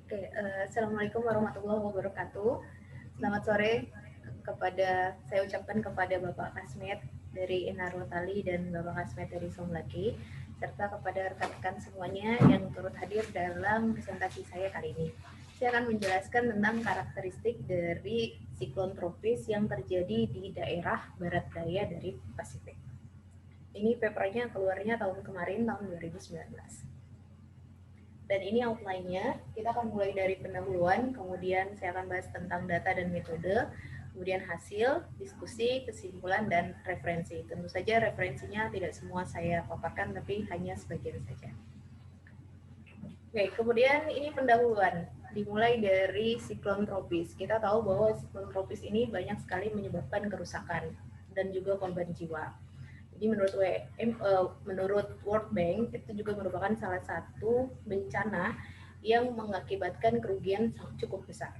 Assalamualaikum warahmatullahi wabarakatuh. Selamat sore saya ucapkan kepada Bapak Kasmet dari Enaro Tali dan Bapak Kasmet dari Somlaki, serta kepada rekan-rekan semuanya yang turut hadir dalam presentasi saya kali ini. Saya akan menjelaskan tentang karakteristik dari siklon tropis yang terjadi di daerah barat daya dari Pasifik. Ini papernya keluarnya tahun kemarin, tahun 2019. Dan ini outline-nya, kita akan mulai dari pendahuluan, kemudian saya akan bahas tentang data dan metode, kemudian hasil, diskusi, kesimpulan, dan referensi. Tentu saja referensinya tidak semua saya paparkan, tapi hanya sebagian saja. Oke, kemudian ini pendahuluan, dimulai dari siklon tropis. Kita tahu bahwa siklon tropis ini banyak sekali menyebabkan kerusakan dan juga korban jiwa. Jadi menurut World Bank itu juga merupakan salah satu bencana yang mengakibatkan kerugian cukup besar.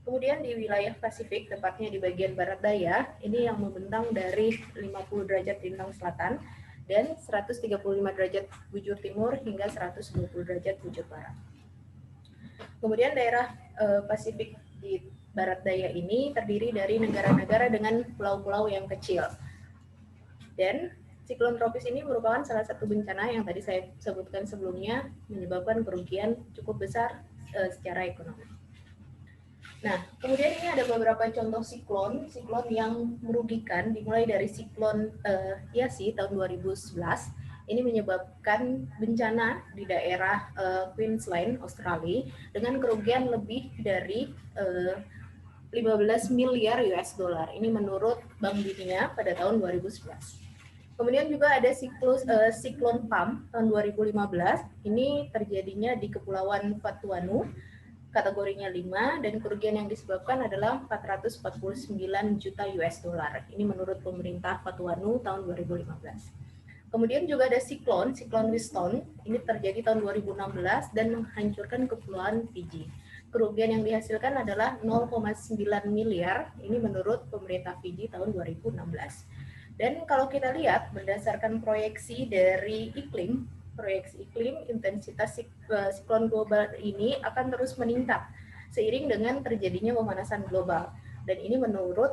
Kemudian di wilayah Pasifik, tepatnya di bagian barat daya, ini yang membentang dari 50 derajat lintang selatan dan 135 derajat bujur timur hingga 120 derajat bujur barat. Kemudian daerah Pasifik di barat daya ini terdiri dari negara-negara dengan pulau-pulau yang kecil. Dan siklon tropis ini merupakan salah satu bencana yang tadi saya sebutkan sebelumnya, menyebabkan kerugian cukup besar secara ekonomi. Nah, kemudian ini ada beberapa contoh siklon yang merugikan, dimulai dari siklon Yasi tahun 2011. Ini menyebabkan bencana di daerah Queensland, Australia, dengan kerugian lebih dari 15 miliar US dollar. Ini menurut Bank Dunia pada tahun 2011. Kemudian juga ada siklon Pam tahun 2015. Ini terjadinya di Kepulauan Vanuatu, kategorinya 5, dan kerugian yang disebabkan adalah 449 juta US dollar. Ini menurut pemerintah Vanuatu tahun 2015. Kemudian juga ada siklon Winston. Ini terjadi tahun 2016 dan menghancurkan Kepulauan Fiji. Kerugian yang dihasilkan adalah 0,9 miliar. Ini menurut pemerintah Fiji tahun 2016. Dan kalau kita lihat berdasarkan proyeksi dari proyeksi iklim intensitas siklon global ini akan terus meningkat seiring dengan terjadinya pemanasan global. Dan ini menurut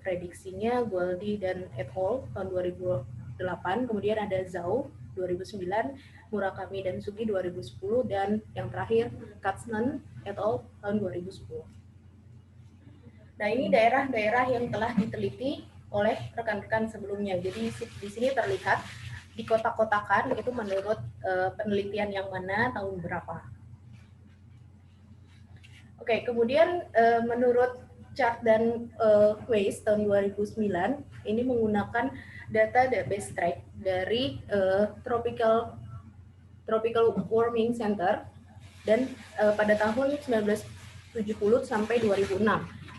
prediksinya Goldie dan et al. Tahun 2008, kemudian ada Zhao 2009, Murakami dan Sugi 2010, dan yang terakhir Katzman et al. Tahun 2010. Nah, ini daerah-daerah yang telah diteliti oleh rekan-rekan sebelumnya. Jadi di sini terlihat di kotak-kotakan itu menurut penelitian yang mana tahun berapa. Oke, kemudian menurut Chart dan Weiss tahun 2009 ini menggunakan data base track dari Tropical Warming Center dan pada tahun 1970 sampai 2006.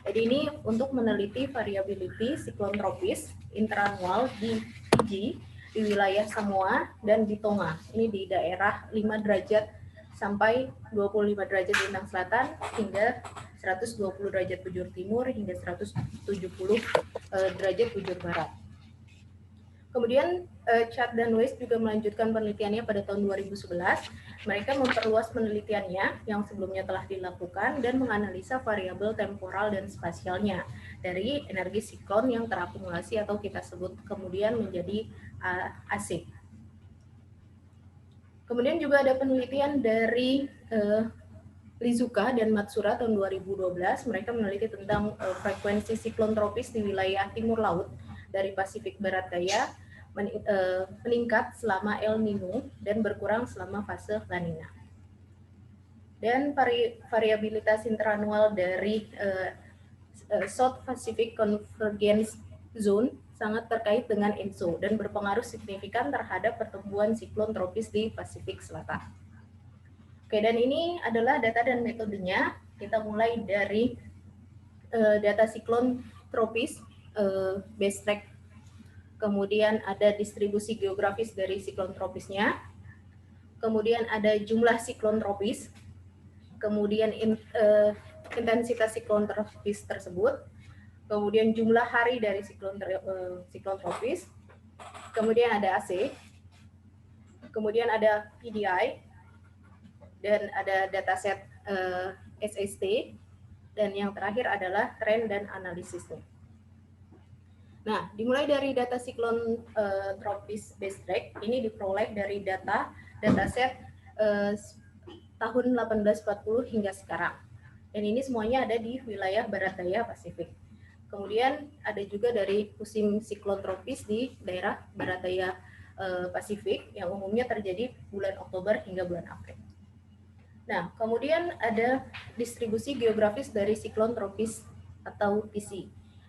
Jadi ini untuk meneliti variability siklon tropis interanual di Fiji, di wilayah Samoa, dan di Tonga. Ini di daerah 5 derajat sampai 25 derajat lintang selatan hingga 120 derajat bujur timur hingga 170 derajat bujur barat. Kemudian Chart dan Weiss juga melanjutkan penelitiannya pada tahun 2011. Mereka memperluas penelitiannya yang sebelumnya telah dilakukan dan menganalisa variabel temporal dan spasialnya dari energi siklon yang terakumulasi atau kita sebut kemudian menjadi asik. Kemudian juga ada penelitian dari Lizuka dan Matsura tahun 2012. Mereka meneliti tentang frekuensi siklon tropis di wilayah timur laut dari Pasifik Barat Daya meningkat selama El Nino dan berkurang selama fase La Nina. Dan variabilitas interanual dari South Pacific Convergence Zone sangat terkait dengan ENSO dan berpengaruh signifikan terhadap pertumbuhan siklon tropis di Pasifik Selatan. Oke, dan ini adalah data dan metodenya. Kita mulai dari data siklon tropis, base track. Kemudian ada distribusi geografis dari siklon tropisnya, kemudian ada jumlah siklon tropis, kemudian intensitas siklon tropis tersebut, kemudian jumlah hari dari siklon tropis, kemudian ada AC, kemudian ada PDI, dan ada dataset SST, dan yang terakhir adalah tren dan analisisnya. Nah, dimulai dari data siklon tropis base track, ini diperoleh dari dataset tahun 1840 hingga sekarang. Dan ini semuanya ada di wilayah barat daya Pasifik. Kemudian ada juga dari musim siklon tropis di daerah barat daya Pasifik yang umumnya terjadi bulan Oktober hingga bulan April. Nah, kemudian ada distribusi geografis dari siklon tropis atau TC.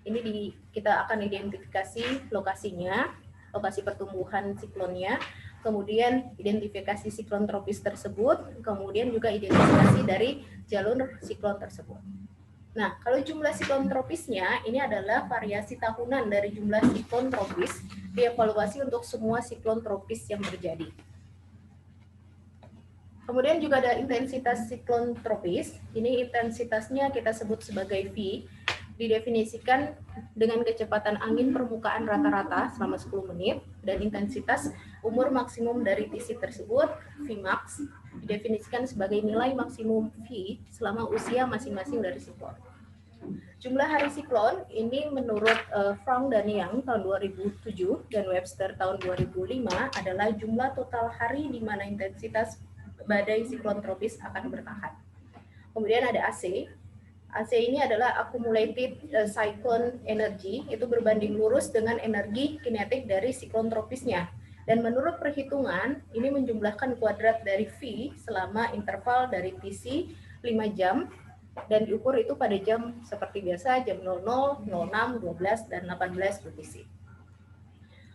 Ini kita akan identifikasi lokasinya, lokasi pertumbuhan siklonnya, kemudian identifikasi siklon tropis tersebut, kemudian juga identifikasi dari jalur siklon tersebut. Nah, kalau jumlah siklon tropisnya, ini adalah variasi tahunan dari jumlah siklon tropis, dievaluasi untuk semua siklon tropis yang terjadi. Kemudian juga ada intensitas siklon tropis, ini intensitasnya kita sebut sebagai V, didefinisikan dengan kecepatan angin permukaan rata-rata selama 10 menit, dan intensitas umur maksimum dari TC tersebut, Vmax, didefinisikan sebagai nilai maksimum V selama usia masing-masing dari siklon. Jumlah hari siklon ini menurut Frank dan Young tahun 2007 dan Webster tahun 2005 adalah jumlah total hari di mana intensitas badai siklon tropis akan bertahan. Kemudian ada AC. AC ini adalah accumulated cyclone energy, itu berbanding lurus dengan energi kinetik dari siklon tropisnya. Dan menurut perhitungan, ini menjumlahkan kuadrat dari V selama interval dari TC 5 jam, dan diukur itu pada jam seperti biasa, jam 00, 06, 12, dan 18 UTC.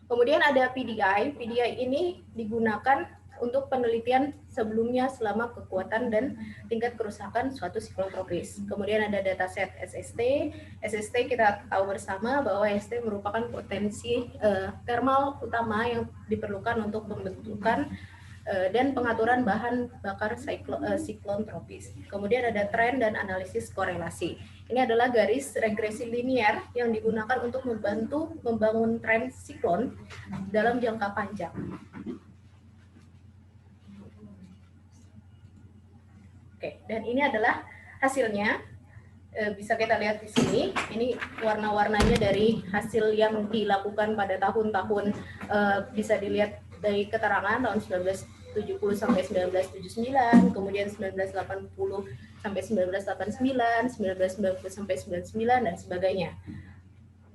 Kemudian ada PDI. PDI ini digunakan untuk penelitian sebelumnya selama kekuatan dan tingkat kerusakan suatu siklon tropis. Kemudian ada dataset SST. SST kita tahu bersama bahwa SST merupakan potensi thermal utama yang diperlukan untuk pembentukan dan pengaturan bahan bakar siklon tropis. Kemudian ada tren dan analisis korelasi. Ini adalah garis regresi linear yang digunakan untuk membantu membangun tren siklon dalam jangka panjang. Oke, dan ini adalah hasilnya. Bisa kita lihat di sini. Ini warna-warnanya dari hasil yang dilakukan pada tahun-tahun, bisa dilihat dari keterangan tahun 1970 sampai 1979, kemudian 1980 sampai 1989, 1990 sampai 99, dan sebagainya.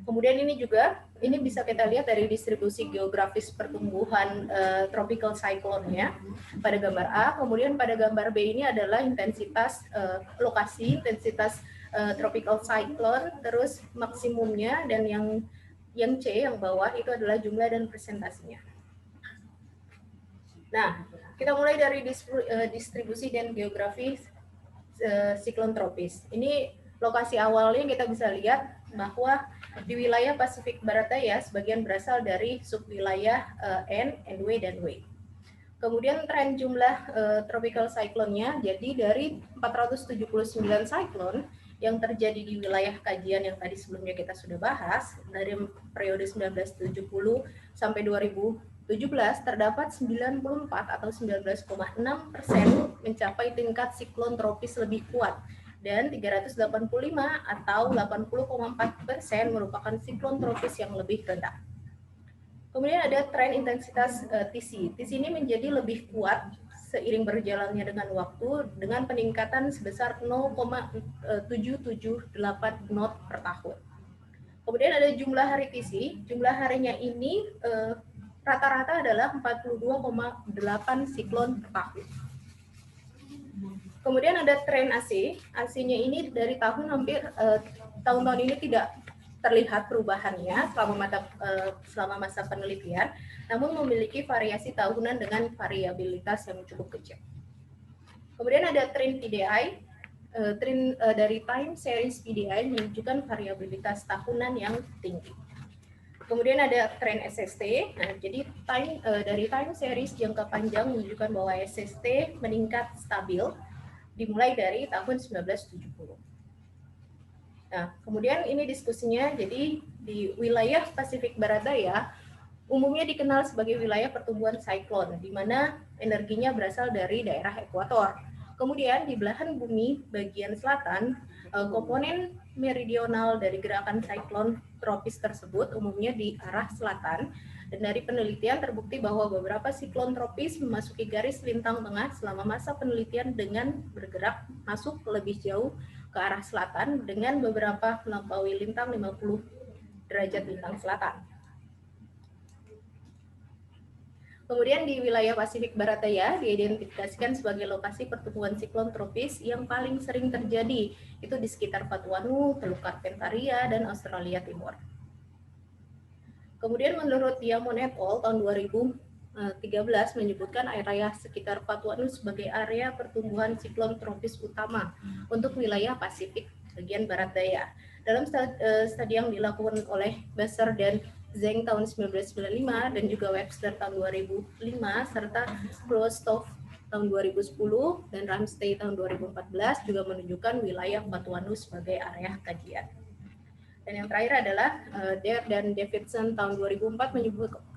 Kemudian ini juga, ini bisa kita lihat dari distribusi geografis pertumbuhan tropical cyclone-nya pada gambar A. Kemudian pada gambar B ini adalah intensitas lokasi, intensitas tropical cyclone, terus maksimumnya, dan yang C yang bawah itu adalah jumlah dan presentasinya. Nah, kita mulai dari distribusi dan geografi siklon tropis. Ini lokasi awalnya kita bisa lihat bahwa di wilayah Pasifik Barat Daya sebagian berasal dari subwilayah N, NW, dan W. Kemudian tren jumlah tropical cyclone-nya, jadi dari 479 cyclone yang terjadi di wilayah kajian yang tadi sebelumnya kita sudah bahas, dari periode 1970 sampai 2017 terdapat 94 atau 19,6% mencapai tingkat siklon tropis lebih kuat, dan 385 atau 80,4% merupakan siklon tropis yang lebih rendah. Kemudian ada tren intensitas TC. TC ini menjadi lebih kuat seiring berjalannya dengan waktu dengan peningkatan sebesar 0,778 knot per tahun. Kemudian ada jumlah hari TC. Jumlah harinya ini rata-rata adalah 42,8 siklon per tahun. Kemudian ada tren AC. AC-nya ini dari tahun-tahun ini tidak terlihat perubahannya selama masa penelitian, namun memiliki variasi tahunan dengan variabilitas yang cukup kecil. Kemudian ada tren PDI. Tren dari time series PDI menunjukkan variabilitas tahunan yang tinggi. Kemudian ada tren SST. Nah, jadi dari time series jangka panjang menunjukkan bahwa SST meningkat stabil dimulai dari tahun 1970. Nah, kemudian ini diskusinya, jadi di wilayah Pasifik Barat Daya umumnya dikenal sebagai wilayah pertumbuhan siklon, di mana energinya berasal dari daerah ekuator. Kemudian di belahan bumi bagian selatan, komponen meridional dari gerakan siklon tropis tersebut umumnya di arah selatan, dan dari penelitian terbukti bahwa beberapa siklon tropis memasuki garis lintang tengah selama masa penelitian dengan bergerak masuk lebih jauh ke arah selatan dengan beberapa melampaui lintang 50 derajat lintang selatan. Kemudian di wilayah Pasifik Barat Daya diidentifikasikan sebagai lokasi pertumbuhan siklon tropis yang paling sering terjadi, itu di sekitar Vanuatu, Teluk Carpentaria, dan Australia Timur. Kemudian menurut Diamond et al. Tahun 2013 menyebutkan area sekitar Vanuatu sebagai area pertumbuhan siklon tropis utama untuk wilayah Pasifik bagian Barat Daya. Dalam studi yang dilakukan oleh Besser dan Zheng tahun 1995 dan juga Webster tahun 2005 serta Kloostov tahun 2010 dan Ramsey tahun 2014 juga menunjukkan wilayah Vanuatu sebagai area kajian. Dan yang terakhir adalah Dare dan Davidson tahun 2004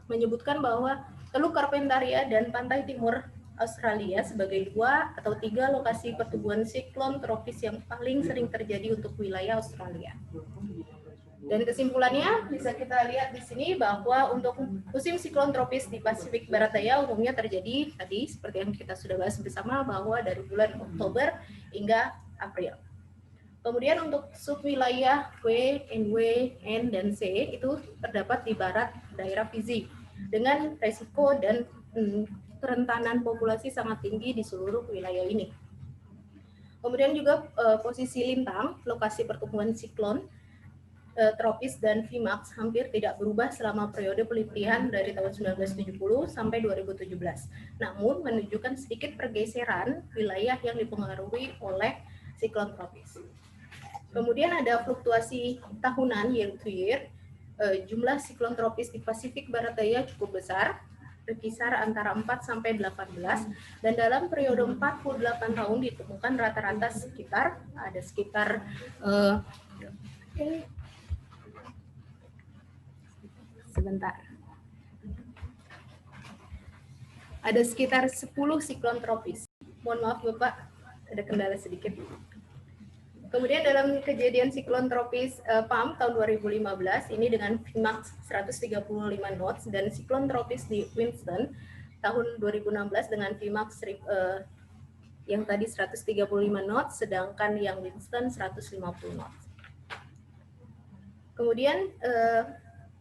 menyebutkan bahwa Teluk Carpentaria dan pantai timur Australia sebagai 2 atau 3 lokasi pertumbuhan siklon tropis yang paling sering terjadi untuk wilayah Australia. Dan kesimpulannya bisa kita lihat di sini bahwa untuk musim siklon tropis di Pasifik Barat Daya umumnya terjadi tadi seperti yang kita sudah bahas bersama bahwa dari bulan Oktober hingga April. Kemudian untuk subwilayah W, NW, N, dan C itu terdapat di barat daerah Fiji dengan resiko dan kerentanan populasi sangat tinggi di seluruh wilayah ini. Kemudian juga posisi lintang, lokasi pertumbuhan siklon tropis dan VMAX hampir tidak berubah selama periode penelitian dari tahun 1970 sampai 2017. Namun menunjukkan sedikit pergeseran wilayah yang dipengaruhi oleh siklon tropis. Kemudian ada fluktuasi tahunan year to year. Jumlah siklon tropis di Pasifik Barat Daya cukup besar, berkisar antara 4 sampai 18 dan dalam periode 48 tahun ditemukan rata-rata sekitar ada sekitar 10 siklon tropis. Mohon maaf Bapak, ada kendala sedikit. Kemudian dalam kejadian siklon tropis PAM tahun 2015 ini dengan VMAX 135 knots dan siklon tropis di Winston tahun 2016 dengan VMAX yang tadi 135 knots sedangkan yang Winston 150 knots. Kemudian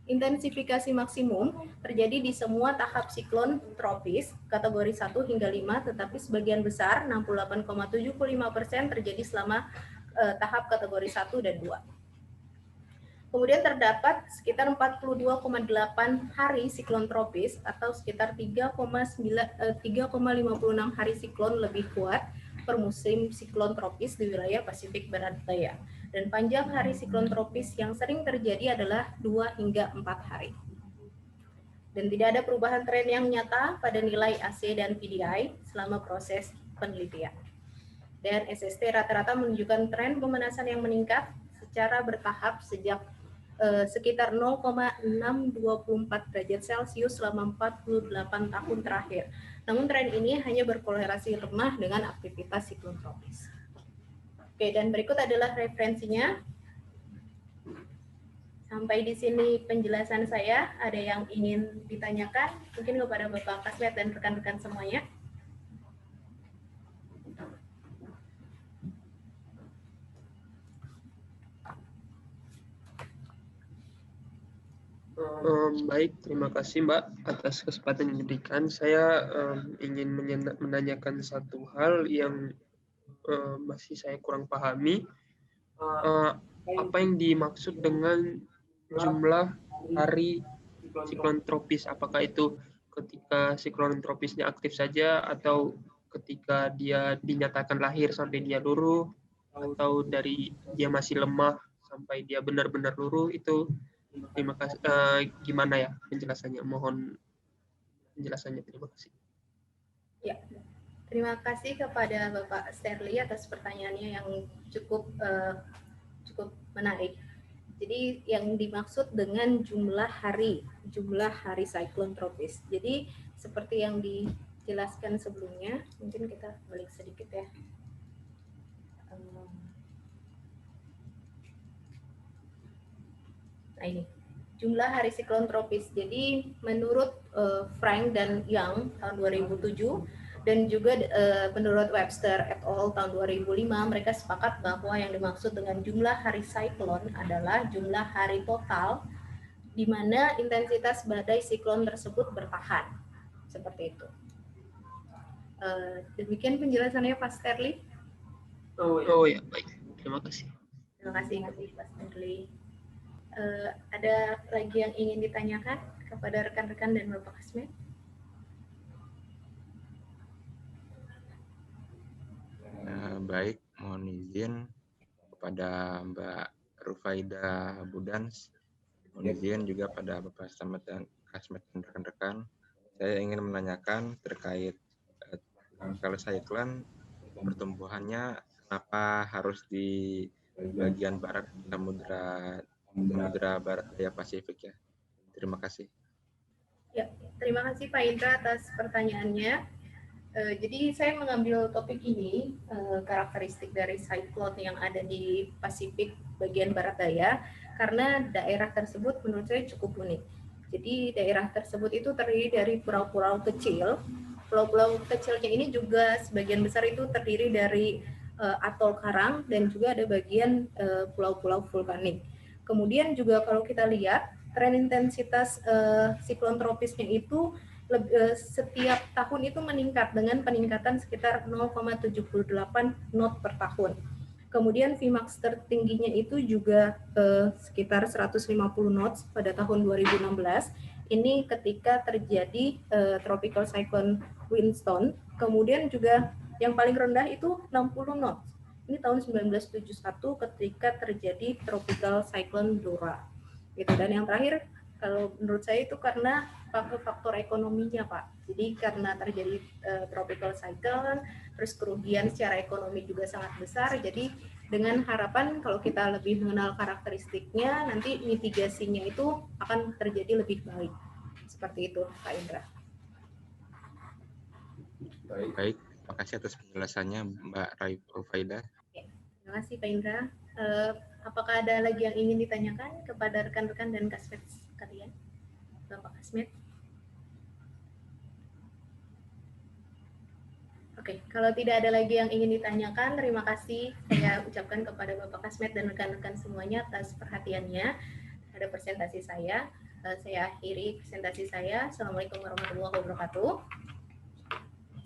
intensifikasi maksimum terjadi di semua tahap siklon tropis kategori 1 hingga 5, tetapi sebagian besar 68,75% terjadi selama tahap kategori 1 dan 2. Kemudian terdapat sekitar 42,8 hari siklon tropis atau sekitar 3,56 hari siklon lebih kuat per musim siklon tropis di wilayah Pasifik Barat Daya. Dan panjang hari siklon tropis yang sering terjadi adalah 2 hingga 4 hari. Dan tidak ada perubahan tren yang nyata pada nilai AC dan PDI selama proses penelitian. Dan SST rata-rata menunjukkan tren pemanasan yang meningkat secara bertahap sejak sekitar 0,624 derajat Celcius selama 48 tahun terakhir. Namun tren ini hanya berkorelasi lemah dengan aktivitas siklon tropis. Oke, dan berikut adalah referensinya. Sampai di sini penjelasan saya. Ada yang ingin ditanyakan mungkin kepada Bapak Kasmet dan rekan-rekan semuanya? Baik, terima kasih Mbak atas kesempatan yang diberikan. Saya ingin menanyakan satu hal yang masih saya kurang pahami. Apa yang dimaksud dengan jumlah hari siklon tropis? Apakah itu ketika siklon tropisnya aktif saja atau ketika dia dinyatakan lahir sampai dia luruh, atau dari dia masih lemah sampai dia benar-benar luruh? Itu terima kasih. Gimana ya penjelasannya? Mohon penjelasannya. Terima kasih. Ya, terima kasih kepada Bapak Sterli atas pertanyaannya yang cukup menarik. Jadi yang dimaksud dengan jumlah hari siklon tropis. Jadi seperti yang dijelaskan sebelumnya, mungkin kita balik sedikit ya. Nah ini jumlah hari siklon tropis. Jadi menurut Frank dan Young tahun 2007 dan juga menurut Webster et al. Tahun 2005, mereka sepakat bahwa yang dimaksud dengan jumlah hari siklon adalah jumlah hari total di mana intensitas badai siklon tersebut bertahan. Seperti itu. Demikian penjelasannya Pak Sterling. Oh ya, baik. Terima kasih. Terima kasih Pak Sterling. Ada lagi yang ingin ditanyakan kepada rekan-rekan dan Bapak Kasmet? Baik, mohon izin kepada Mbak Rufaida Budans, mohon izin juga pada Bapak Slamet dan Kasmet dan rekan-rekan. Saya ingin menanyakan terkait kalau cyclone pertumbuhannya kenapa harus di bagian barat Samudra Barat Daya Pasifik ya. Terima kasih. Ya, terima kasih Pak Indra atas pertanyaannya. Jadi saya mengambil topik ini, karakteristik dari cyclone yang ada di Pasifik bagian barat daya, karena daerah tersebut menurut saya cukup unik. Jadi daerah tersebut itu terdiri dari pulau-pulau kecil. Pulau-pulau kecilnya ini juga sebagian besar itu terdiri dari atol karang dan juga ada bagian pulau-pulau vulkanik. Kemudian juga kalau kita lihat tren intensitas siklon tropisnya itu setiap tahun itu meningkat dengan peningkatan sekitar 0,78 knot per tahun. Kemudian Vmax tertingginya itu juga sekitar 150 knots pada tahun 2016. Ini ketika terjadi tropical cyclone Winston. Kemudian juga yang paling rendah itu 60 knots. Ini tahun 1971 ketika terjadi tropical cyclone Dora. Gitu. Dan yang terakhir kalau menurut saya itu karena faktor ekonominya Pak. Jadi karena terjadi tropical cyclone, terus kerugian secara ekonomi juga sangat besar. Jadi dengan harapan kalau kita lebih mengenal karakteristiknya, nanti mitigasinya itu akan terjadi lebih baik. Seperti itu Pak Indra. Baik, terima kasih atas penjelasannya Mbak Rufaida. Terima kasih Pak Indra. Apakah ada lagi yang ingin ditanyakan kepada rekan-rekan dan kasmet kalian? Bapak Kasmet? Oke, kalau tidak ada lagi yang ingin ditanyakan, terima kasih saya ucapkan kepada Bapak Kasmet dan rekan-rekan semuanya atas perhatiannya terhadap presentasi saya. Saya akhiri presentasi saya. Assalamualaikum warahmatullahi wabarakatuh.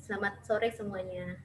Selamat sore semuanya.